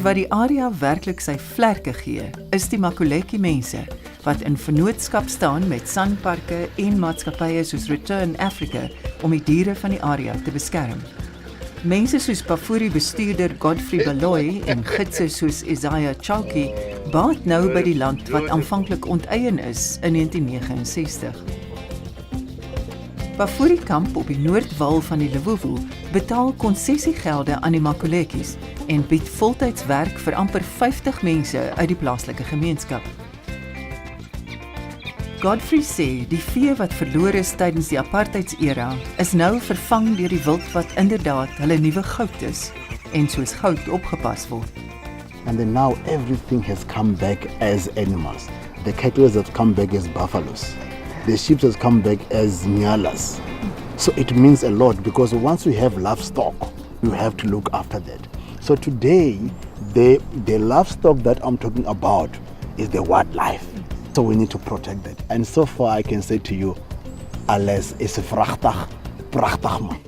wat die area werklik sy vlerke gee, is die Makuleki mense, wat in vennootskap staan met sanparke en maatskappye soos Return Africa om die diere van die area te beskerm. Mense soos Pafuri-bestuurder Godfrey Baloyi en gidse soos Isaiah Chauke baat nou by die land wat aanvanklik onteien is in 1969. Pafuri-kamp op die noordwal van die Luvuvu betaal konsessiegelde aan die Makulekis en bied voltyds werk vir amper 50 mense uit die plaaslike gemeenskap. Godfrey sê die vee wat verloor is tydens die apartheidsera is nou vervang deur die wild wat inderdaad hulle nuwe goud is en soos goud opgepas word. And then now everything has come back as animals. The cattle have come back as buffaloes. The sheep has come back as nyalas. So it means a lot because once we have livestock, you have to look after that. So today, the livestock that I'm talking about is the wildlife. So we need to protect that. And so far I can say to you, alles is prachtig man.